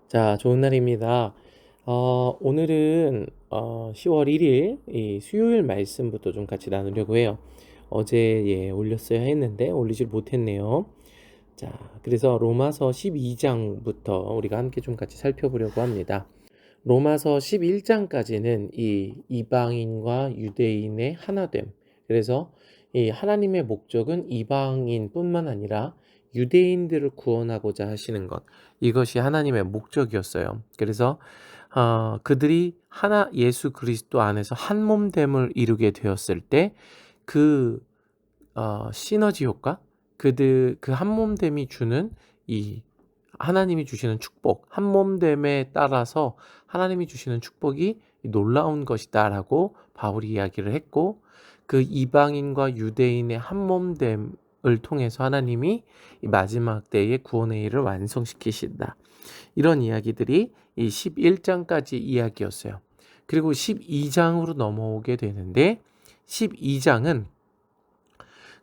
자, 좋은 날입니다. 오늘은 10월 1일 이 수요일 말씀부터 좀 같이 나누려고 해요. 어제 올렸어야 했는데 올리질 못했네요. 자, 그래서 로마서 12장부터 우리가 함께 좀 같이 살펴보려고 합니다. 로마서 11장까지는 이 이방인과 유대인의 하나됨. 그래서 이 하나님의 목적은 이방인뿐만 아니라 유대인들을 구원하고자 하시는 것. 이것이 하나님의 목적이었어요. 그래서 그들이 하나 예수 그리스도 안에서 한 몸됨을 이루게 되었을 때 그 시너지 효과, 그들 그 한 몸됨이 주는 이 하나님이 주시는 축복, 한 몸됨에 따라서 하나님이 주시는 축복이 놀라운 것이다라고 바울이 이야기를 했고, 그 이방인과 유대인의 한 몸됨을 통해서 하나님이 이 마지막 때의 구원의 일을 완성시키신다. 이런 이야기들이 이 11장까지 이야기였어요. 그리고 12장으로 넘어오게 되는데 12장은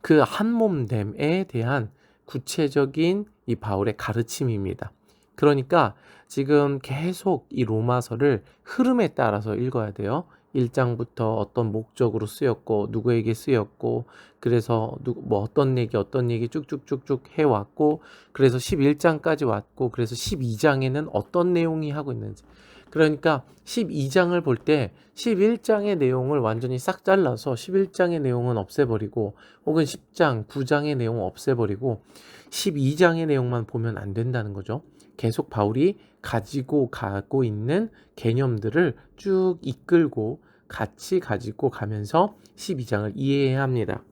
그 한몸됨에 대한 구체적인 이 바울의 가르침입니다. 그러니까 지금 계속 이 로마서를 흐름에 따라서 읽어야 돼요. 1장부터 어떤 목적으로 쓰였고 누구에게 쓰였고 그래서 어떤 얘기 쭉쭉쭉쭉 해왔고 그래서 11장까지 왔고 그래서 12장에는 어떤 내용이 하고 있는지 그러니까 12장을 볼 때 11장의 내용을 완전히 싹 잘라서 11장의 내용은 없애버리고 혹은 10장, 9장의 내용을 없애버리고 12장의 내용만 보면 안 된다는 거죠. 계속 바울이 가지고 가고 있는 개념들을 쭉 이끌고 같이 가지고 가면서 12장을 이해해야 합니다.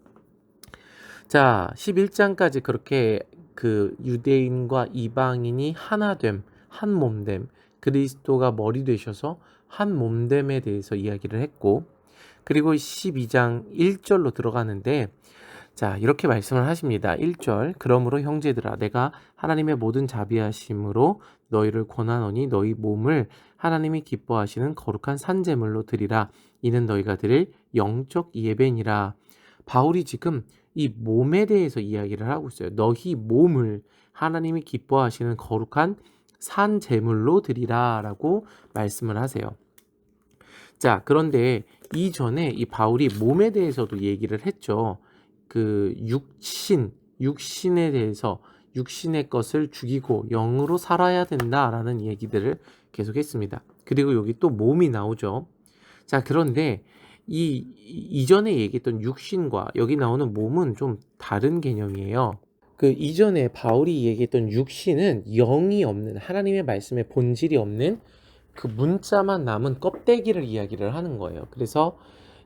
자, 11장까지 그렇게 그 유대인과 이방인이 하나됨, 한 몸됨, 그리스도가 머리 되셔서 한 몸됨에 대해서 이야기를 했고, 그리고 12장 1절로 들어가는데, 자, 이렇게 말씀을 하십니다. 1절. 그러므로 형제들아, 내가 하나님의 모든 자비하심으로 너희를 권하노니 너희 몸을 하나님이 기뻐하시는 거룩한 산제물로 드리라. 이는 너희가 드릴 영적 예배니라. 바울이 지금 이 몸에 대해서 이야기를 하고 있어요. 너희 몸을 하나님이 기뻐하시는 거룩한 산제물로 드리라라고 말씀을 하세요. 자, 그런데 이전에 이 바울이 몸에 대해서도 얘기를 했죠. 그 육신에 대해서 육신의 것을 죽이고 영으로 살아야 된다라는 얘기들을 계속했습니다. 그리고 여기 또 몸이 나오죠. 자, 그런데 이전에 얘기했던 육신과 여기 나오는 몸은 좀 다른 개념이에요. 그 이전에 바울이 얘기했던 육신은 영이 없는 하나님의 말씀에 본질이 없는 그 문자만 남은 껍데기를 이야기를 하는 거예요. 그래서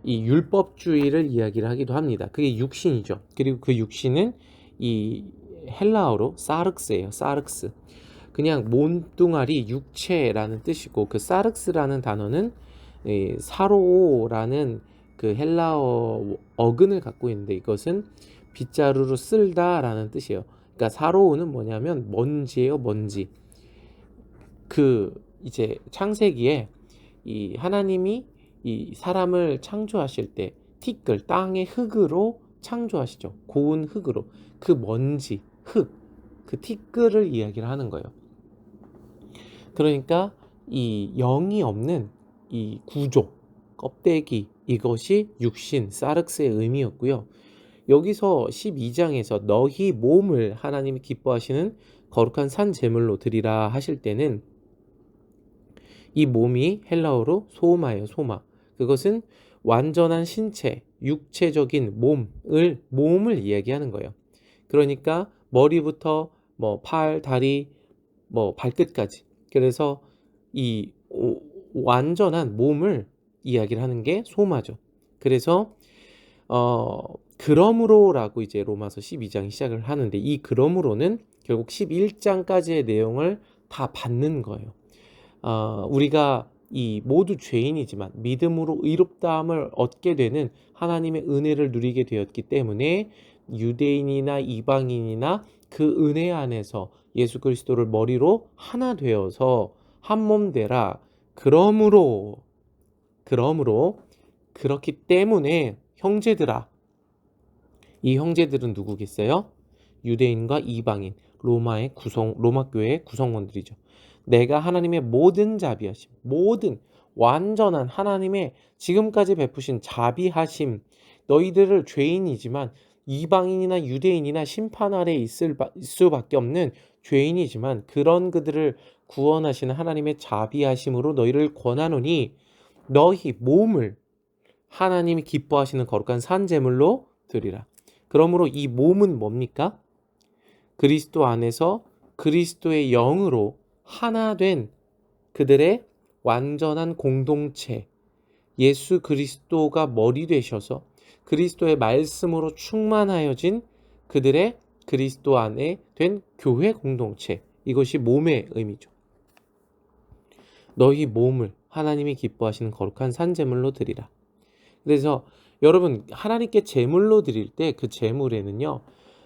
이 율법주의를 이야기를 하기도 합니다. 그게 육신이죠. 그리고 그 육신은 이 헬라어로 사르크스예요. 사르크스. 그냥 몸뚱아리 육체라는 뜻이고 그 사르크스라는 단어는 이 사로라는 그 헬라어 어근을 갖고 있는데 이것은 빗자루로 쓸다라는 뜻이에요. 그러니까 사로우는 뭐냐면 먼지예요, 먼지. 그 이제 창세기에 이 하나님이 이 사람을 창조하실 때 티끌 땅의 흙으로 창조하시죠. 고운 흙으로 그 먼지, 흙, 그 티끌을 이야기를 하는 거예요. 그러니까 이 영이 없는 이 구조, 껍데기 이것이 육신, 사르크스의 의미였고요. 여기서 12장에서 너희 몸을 하나님이 기뻐하시는 거룩한 산 제물로 드리라 하실 때는 이 몸이 헬라어로 소마예요, 소마. 그것은 완전한 신체, 육체적인 몸을 이야기하는 거예요. 그러니까 머리부터 뭐 팔, 다리, 뭐 발끝까지. 그래서 이 완전한 몸을 이야기를 하는 게 소마죠. 그래서 그러므로라고 이제 로마서 12장이 시작을 하는데 이 그러므로는 결국 11장까지의 내용을 다 받는 거예요. 우리가 이 모두 죄인이지만 믿음으로 의롭다함을 얻게 되는 하나님의 은혜를 누리게 되었기 때문에 유대인이나 이방인이나 그 은혜 안에서 예수 그리스도를 머리로 하나 되어서 한 몸 되라. 그러므로 그렇기 때문에 형제들아, 이 형제들은 누구겠어요? 유대인과 이방인, 로마 교회의 구성원들이죠. 내가 하나님의 모든 자비하심, 모든 완전한 하나님의 지금까지 베푸신 자비하심, 너희들을 죄인이지만 이방인이나 유대인이나 심판 아래 있을 수밖에 없는 죄인이지만 그런 그들을 구원하시는 하나님의 자비하심으로 너희를 권하노니 너희 몸을 하나님이 기뻐하시는 거룩한 산 제물로 드리라. 그러므로 이 몸은 뭡니까? 그리스도 안에서 그리스도의 영으로 하나 된 그들의 완전한 공동체, 예수 그리스도가 머리 되셔서 그리스도의 말씀으로 충만하여진 그들의 그리스도 안에 된 교회 공동체, 이것이 몸의 의미죠. 너희 몸을 하나님이 기뻐하시는 거룩한 산제물로 드리라. 그래서 여러분, 하나님께 제물로 드릴 때 그 제물에는요,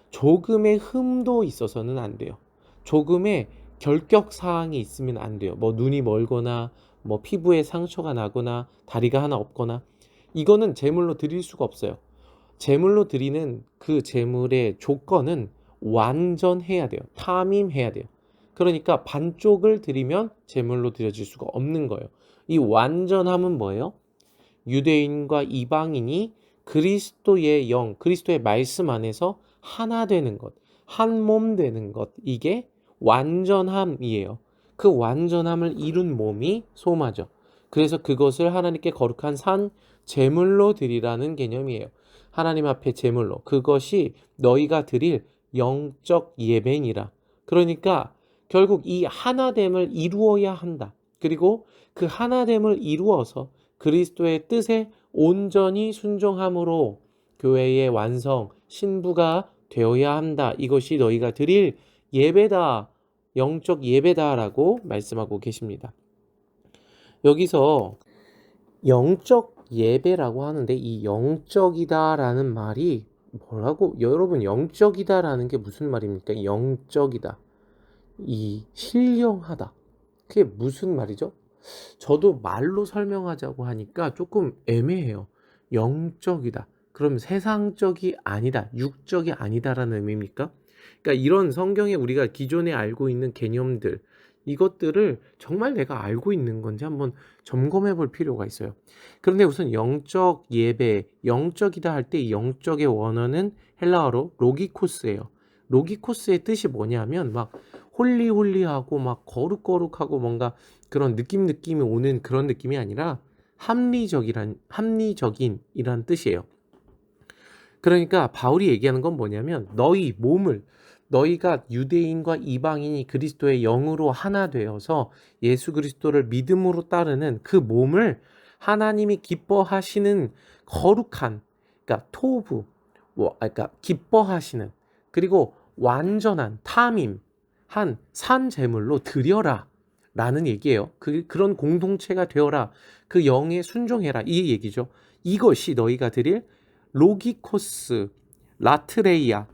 조금의 흠도 있어서는 안 돼요. 조금의 결격 사항이 있으면 안 돼요. 뭐 눈이 멀거나 뭐 피부에 상처가 나거나 다리가 하나 없거나, 이거는 제물로 드릴 수가 없어요. 제물로 드리는 그 제물의 조건은 완전해야 돼요. 탐임해야 돼요. 그러니까 반쪽을 드리면 제물로 드려질 수가 없는 거예요. 이 완전함은 뭐예요? 유대인과 이방인이 그리스도의 영, 그리스도의 말씀 안에서 하나 되는 것, 한 몸 되는 것, 이게 완전함이에요. 그 완전함을 이룬 몸이 소마죠. 그래서 그것을 하나님께 거룩한 산 제물로 드리라는 개념이에요. 하나님 앞에 제물로. 그것이 너희가 드릴 영적 예배니라. 그러니까 결국 이 하나됨을 이루어야 한다. 그리고 그 하나됨을 이루어서 그리스도의 뜻에 온전히 순종함으로 교회의 완성, 신부가 되어야 한다. 이것이 너희가 드릴 예배다. 영적 예배다라고 말씀하고 계십니다. 여기서 영적 예배라고 하는데 이 영적이다라는 말이 뭐라고? 여러분, 영적이다라는 게 무슨 말입니까? 영적이다. 이 신령하다. 그게 무슨 말이죠? 저도 말로 설명하자고 하니까 조금 애매해요. 영적이다. 그럼 세상적이 아니다. 육적이 아니다라는 의미입니까? 그러니까 이런 성경에 우리가 기존에 알고 있는 개념들, 이것들을 정말 내가 알고 있는 건지 한번 점검해 볼 필요가 있어요. 그런데 우선 영적 예배, 영적이다 할 때 이 영적의 원어는 헬라어로 로기코스예요. 로기코스의 뜻이 뭐냐면 막 홀리홀리하고 막 거룩거룩하고 뭔가 그런 느낌이 오는 그런 느낌이 아니라 합리적인이란 뜻이에요. 그러니까 바울이 얘기하는 건 뭐냐면 너희 몸을, 너희가 유대인과 이방인이 그리스도의 영으로 하나 되어서 예수 그리스도를 믿음으로 따르는 그 몸을 하나님이 기뻐하시는 거룩한, 그러니까 토부, 그러니까 기뻐하시는, 그리고 완전한 탐임 한 산 제물로 드려라 라는 얘기예요. 그런 공동체가 되어라. 그 영에 순종해라. 이 얘기죠. 이것이 너희가 드릴 로기코스, 라트레이아.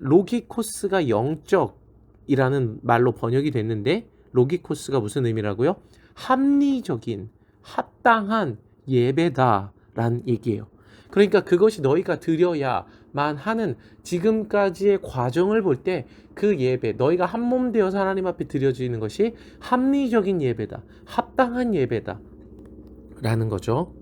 로기코스가 영적이라는 말로 번역이 됐는데 로기코스가 무슨 의미라고요? 합리적인, 합당한 예배다라는 얘기예요. 그러니까 그것이 너희가 드려야만 하는 지금까지의 과정을 볼 때 그 예배, 너희가 한 몸 되어서 하나님 앞에 드려지는 것이 합리적인 예배다, 합당한 예배다 라는 거죠.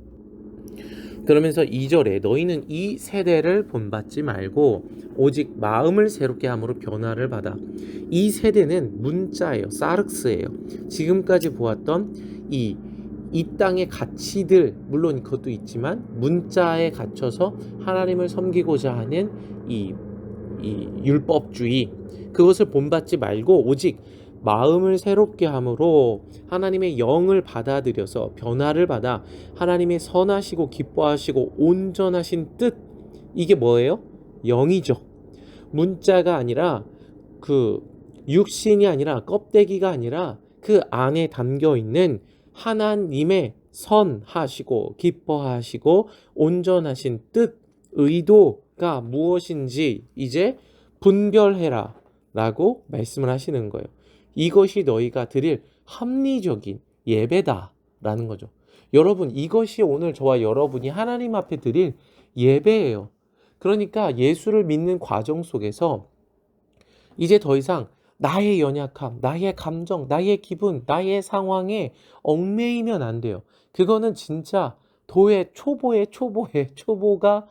그러면서 2절에 너희는 이 세대를 본받지 말고 오직 마음을 새롭게 함으로 변화를 받아. 이 세대는 문자예요. 사르스예요. 지금까지 보았던 이 땅의 가치들, 물론 그것도 있지만 문자에 갇혀서 하나님을 섬기고자 하는 이 율법주의, 그것을 본받지 말고 오직 마음을 새롭게 함으로 하나님의 영을 받아들여서 변화를 받아 하나님의 선하시고 기뻐하시고 온전하신 뜻, 이게 뭐예요? 영이죠. 문자가 아니라 그 육신이 아니라 껍데기가 아니라 그 안에 담겨 있는 하나님의 선하시고 기뻐하시고 온전하신 뜻, 의도가 무엇인지 이제 분별해라 라고 말씀을 하시는 거예요. 이것이 너희가 드릴 합리적인 예배다 라는 거죠. 여러분, 이것이 오늘 저와 여러분이 하나님 앞에 드릴 예배예요. 그러니까 예수를 믿는 과정 속에서 이제 더 이상 나의 연약함, 나의 감정, 나의 기분, 나의 상황에 얽매이면 안 돼요. 그거는 진짜 도의 초보의 초보의 초보가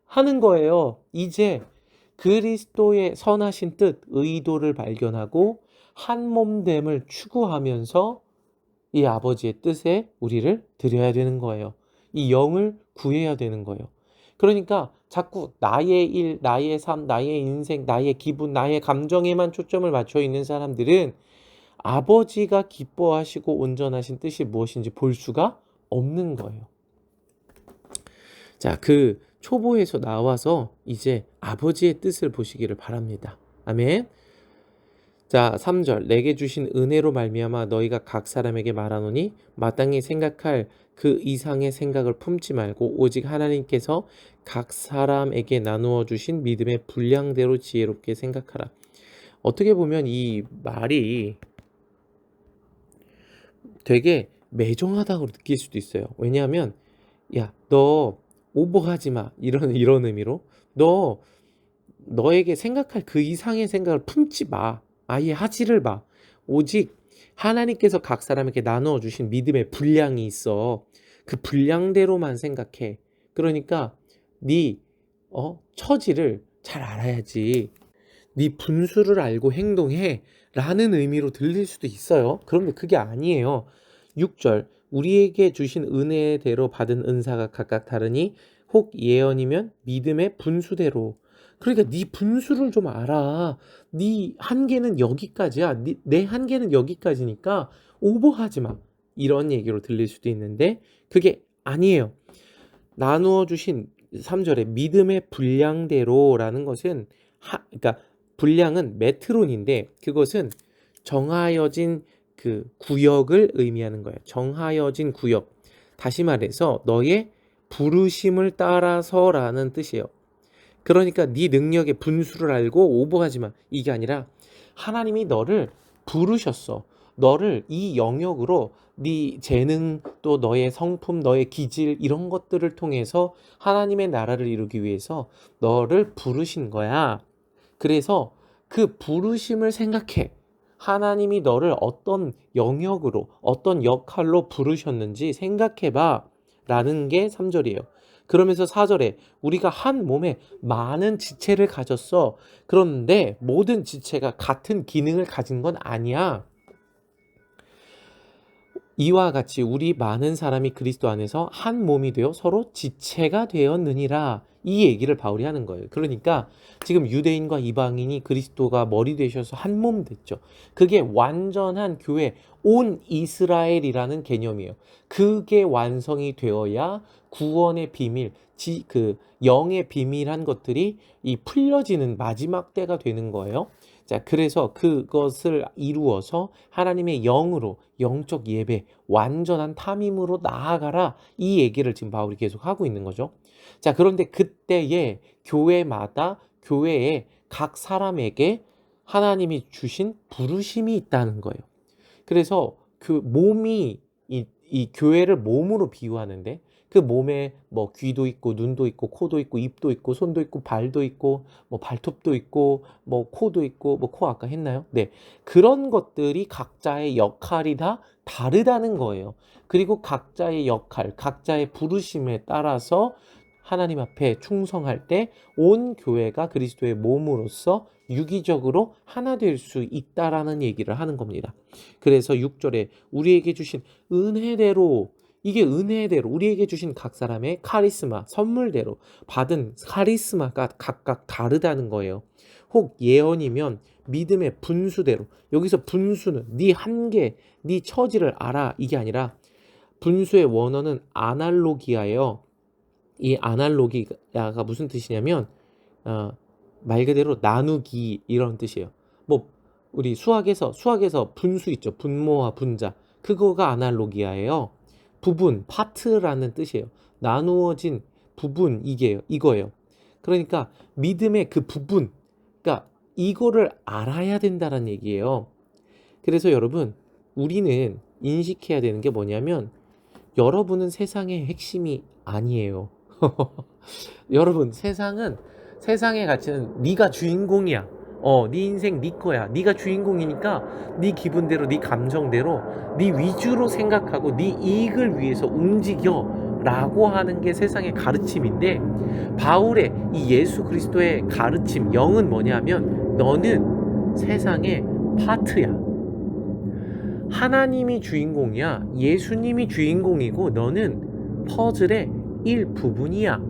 하는 거예요. 이제 그리스도의 선하신 뜻, 의도를 발견하고 한 몸됨을 추구하면서 이 아버지의 뜻에 우리를 드려야 되는 거예요. 이 영을 구해야 되는 거예요. 그러니까 자꾸 나의 일, 나의 삶, 나의 인생, 나의 기분, 나의 감정에만 초점을 맞춰 있는 사람들은 아버지가 기뻐하시고 온전하신 뜻이 무엇인지 볼 수가 없는 거예요. 자, 그 초보에서 나와서 이제 아버지의 뜻을 보시기를 바랍니다. 아멘. 자, 3절 내게 주신 은혜로 말미암아 너희가 각 사람에게 말하노니 마땅히 생각할 그 이상의 생각을 품지 말고 오직 하나님께서 각 사람에게 나누어 주신 믿음의 분량대로 지혜롭게 생각하라. 어떻게 보면 이 말이 되게 매정하다고 느낄 수도 있어요. 왜냐하면 야, 너 오버하지 마. 이런 의미로 너에게 생각할 그 이상의 생각을 품지 마. 아예 하지를 마. 오직 하나님께서 각 사람에게 나누어 주신 믿음의 분량이 있어. 그 분량대로만 생각해. 그러니까 네 처지를 잘 알아야지. 네 분수를 알고 행동해. 라는 의미로 들릴 수도 있어요. 그런데 그게 아니에요. 6절 우리에게 주신 은혜대로 받은 은사가 각각 다르니 혹 예언이면 믿음의 분수대로. 그러니까 네 분수를 좀 알아. 네 한계는 여기까지야. 내 한계는 여기까지니까 오버하지 마. 이런 얘기로 들릴 수도 있는데 그게 아니에요. 나누어 주신 3절에 믿음의 분량대로라는 것은 그러니까 분량은 메트론인데 그것은 정하여진 그 구역을 의미하는 거예요. 정하여진 구역. 다시 말해서 너의 부르심을 따라서라는 뜻이에요. 그러니까 네 능력의 분수를 알고 오버하지 마. 이게 아니라 하나님이 너를 부르셨어. 너를 이 영역으로 네 재능 또 너의 성품, 너의 기질 이런 것들을 통해서 하나님의 나라를 이루기 위해서 너를 부르신 거야. 그래서 그 부르심을 생각해. 하나님이 너를 어떤 영역으로, 어떤 역할로 부르셨는지 생각해봐. 라는 게 3절이에요. 그러면서 4절에 우리가 한 몸에 많은 지체를 가졌어. 그런데 모든 지체가 같은 기능을 가진 건 아니야. 이와 같이 우리 많은 사람이 그리스도 안에서 한 몸이 되어 서로 지체가 되었느니라. 이 얘기를 바울이 하는 거예요. 그러니까 지금 유대인과 이방인이 그리스도가 머리 되셔서 한 몸 됐죠. 그게 완전한 교회, 온 이스라엘이라는 개념이에요. 그게 완성이 되어야 구원의 비밀, 그 영의 비밀한 것들이 이 풀려지는 마지막 때가 되는 거예요. 자, 그래서 그것을 이루어서 하나님의 영으로 영적 예배, 완전한 탐임으로 나아가라. 이 얘기를 지금 바울이 계속 하고 있는 거죠. 자, 그런데 그때에 교회마다 교회에 각 사람에게 하나님이 주신 부르심이 있다는 거예요. 그래서 그 몸이 이 교회를 몸으로 비유하는데 그 몸에 뭐 귀도 있고 눈도 있고 코도 있고 입도 있고 손도 있고 발도 있고 뭐 발톱도 있고 뭐 코도 있고 뭐 코 아까 했나요? 네. 그런 것들이 각자의 역할이 다 다르다는 거예요. 그리고 각자의 역할, 각자의 부르심에 따라서 하나님 앞에 충성할 때 온 교회가 그리스도의 몸으로서 유기적으로 하나 될 수 있다라는 얘기를 하는 겁니다. 그래서 6절에 우리에게 주신 은혜대로 이게 은혜대로 우리에게 주신 각 사람의 카리스마, 선물대로 받은 카리스마가 각각 다르다는 거예요. 혹 예언이면 믿음의 분수대로 여기서 분수는 네 한계, 네 처지를 알아 이게 아니라 분수의 원어는 아날로기아예요. 이 아날로기아가 무슨 뜻이냐면 말 그대로 나누기 이런 뜻이에요. 뭐 우리 수학에서 분수 있죠. 분모와 분자. 그거가 아날로기아예요. 부분, 파트라는 뜻이에요. 나누어진 부분 이거예요. 그러니까 믿음의 그 부분, 그러니까 이거를 알아야 된다는 얘기예요. 그래서 여러분, 우리는 인식해야 되는 게 뭐냐면 여러분은 세상의 핵심이 아니에요. 여러분, 세상의 가치는 네가 주인공이야. 네 인생 네 거야. 네가 주인공이니까 네 기분대로, 네 감정대로, 네 위주로 생각하고 네 이익을 위해서 움직여라고 하는 게 세상의 가르침인데, 바울의 이 예수 그리스도의 가르침 영은 뭐냐면, 너는 세상의 파트야. 하나님이 주인공이야. 예수님이 주인공이고 너는 퍼즐의 일부분이야.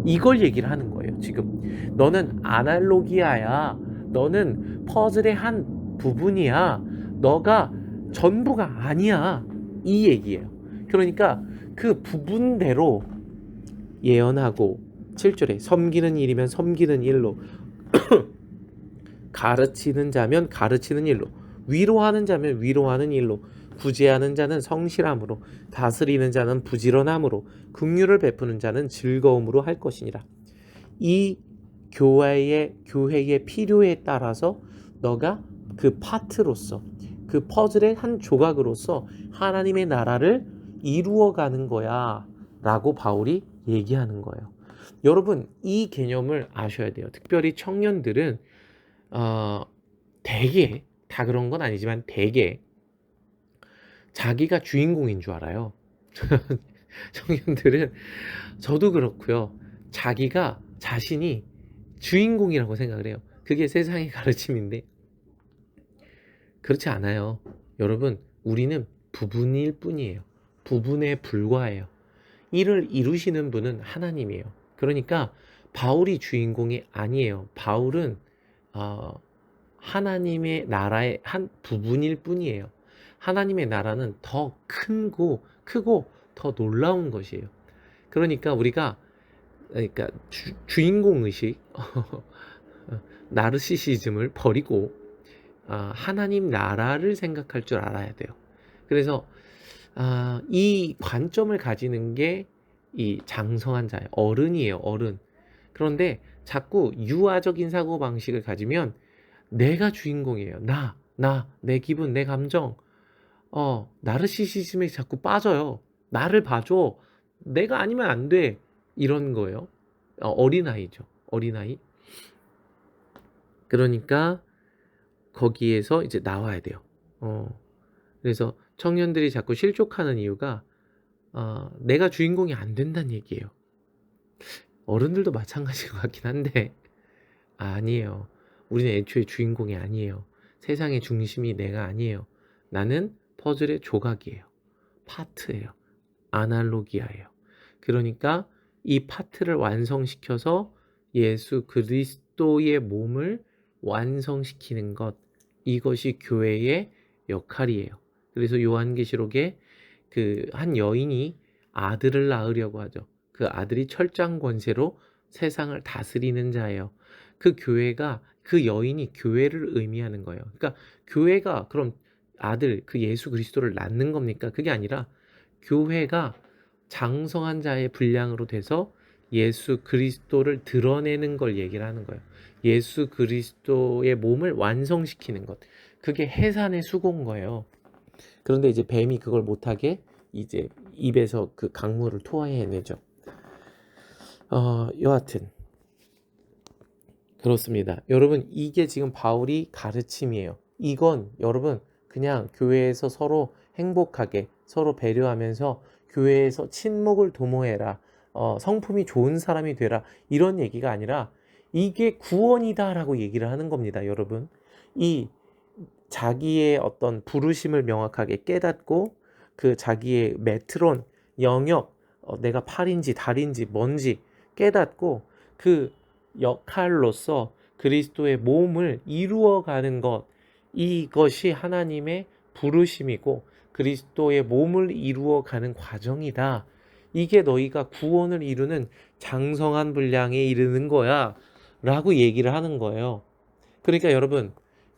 이걸 얘기를 하는 거예요, 지금. 너는 아날로기아야. 너는 퍼즐의 한 부분이야. 너가 전부가 아니야. 이 얘기예요. 그러니까 그 부분대로 예언하고, 7절에 섬기는 일이면 섬기는 일로, 가르치는 자면 가르치는 일로, 위로하는 자면 위로하는 일로, 구제하는 자는 성실함으로, 다스리는 자는 부지런함으로, 긍휼을 베푸는 자는 즐거움으로 할 것이니라. 이 교회의 필요에 따라서 너가 그 파트로서, 그 퍼즐의 한 조각으로서 하나님의 나라를 이루어가는 거야 라고 바울이 얘기하는 거예요. 여러분, 이 개념을 아셔야 돼요. 특별히 청년들은 대개, 다 그런 건 아니지만 대개 자기가 주인공인 줄 알아요. 청년들은, 저도 그렇고요, 자기가 자신이 주인공이라고 생각을 해요. 그게 세상의 가르침인데 그렇지 않아요. 여러분, 우리는 부분일 뿐이에요. 부분에 불과해요. 이를 이루시는 분은 하나님이에요. 그러니까 바울이 주인공이 아니에요. 바울은 하나님의 나라의 한 부분일 뿐이에요. 하나님의 나라는 더 크고 더 놀라운 것이에요. 그러니까 우리가, 그러니까 주인공 의식, 나르시시즘을 버리고 하나님 나라를 생각할 줄 알아야 돼요. 그래서 이 관점을 가지는 게 이 장성한 자예요. 어른이에요, 어른. 그런데 자꾸 유아적인 사고방식을 가지면 내가 주인공이에요. 내 기분, 내 감정. 나르시시즘에 자꾸 빠져요. 나를 봐줘. 내가 아니면 안 돼. 이런 거예요. 어린아이죠. 어린아이. 그러니까 거기에서 이제 나와야 돼요. 그래서 청년들이 자꾸 실족하는 이유가 내가 주인공이 안 된다는 얘기예요. 어른들도 마찬가지인 것 같긴 한데 아니에요. 우리는 애초에 주인공이 아니에요. 세상의 중심이 내가 아니에요. 나는 퍼즐의 조각이에요. 파트예요. 아날로기아예요. 그러니까 이 파트를 완성시켜서 예수 그리스도의 몸을 완성시키는 것, 이것이 교회의 역할이에요. 그래서 요한계시록에 그 한 여인이 아들을 낳으려고 하죠. 그 아들이 철장 권세로 세상을 다스리는 자예요. 그 교회가, 그 여인이 교회를 의미하는 거예요. 그러니까 교회가 그럼 아들, 그 예수 그리스도를 낳는 겁니까? 그게 아니라 교회가 장성한 자의 분량으로 돼서 예수 그리스도를 드러내는 걸 얘기를 하는 거예요. 예수 그리스도의 몸을 완성시키는 것. 그게 해산의 수고인 거예요. 그런데 이제 뱀이 그걸 못하게 이제 입에서 그 강물을 토해내죠. 여하튼 그렇습니다. 여러분, 이게 지금 바울이 가르침이에요. 이건 여러분 그냥 교회에서 서로 행복하게 서로 배려하면서 교회에서 친목을 도모해라, 성품이 좋은 사람이 되라, 이런 얘기가 아니라 이게 구원이다라고 얘기를 하는 겁니다. 여러분, 이 자기의 어떤 부르심을 명확하게 깨닫고 그 자기의 메트론 영역, 내가 팔인지 달인지 뭔지 깨닫고 그 역할로서 그리스도의 몸을 이루어가는 것, 이것이 하나님의 부르심이고 그리스도의 몸을 이루어가는 과정이다. 이게 너희가 구원을 이루는 장성한 분량에 이르는 거야 라고 얘기를 하는 거예요. 그러니까 여러분,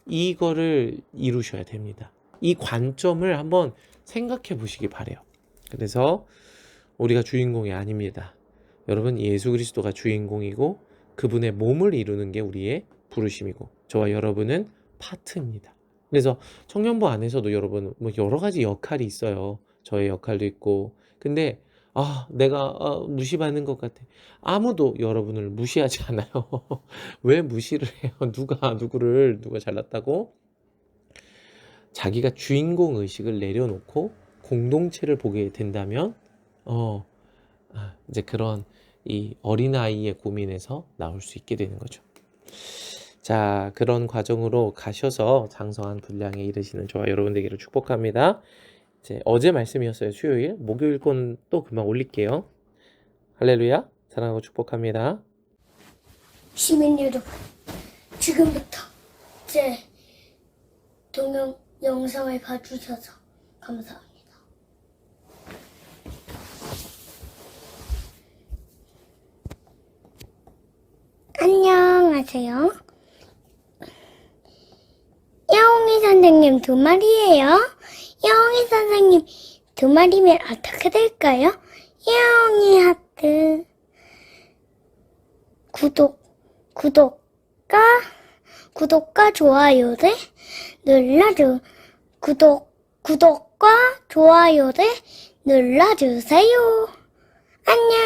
이거를 이루셔야 됩니다. 이 관점을 한번 생각해 보시기 바래요. 그래서 우리가 주인공이 아닙니다. 여러분, 예수 그리스도가 주인공이고 그분의 몸을 이루는 게 우리의 부르심이고 저와 여러분은 파트입니다. 그래서 청년부 안에서도 여러분 뭐 여러 가지 역할이 있어요. 저의 역할도 있고. 근데 내가 무시받는 것 같아. 아무도 여러분을 무시하지 않아요. 왜 무시를 해요? 누가 잘났다고? 자기가 주인공 의식을 내려놓고 공동체를 보게 된다면, 어, 이제 그런 이 어린아이의 고민에서 나올 수 있게 되는 거죠. 자, 그런 과정으로 가셔서 장성한 분량에 이르시는 저와 여러분 되기를 축복합니다. 이제 어제 말씀이었어요. 수요일. 목요일 건 또 금방 올릴게요. 할렐루야. 사랑하고 축복합니다. 시민 여러분, 지금부터 제 동영 영상을 봐주셔서 감사합니다. 안녕하세요. 야옹이 선생님 2마리예요. 야옹이 선생님 2마리면 어떻게 될까요? 야옹이 하트 구독과 좋아요를 눌러주 구독과 좋아요를 눌러주세요. 안녕.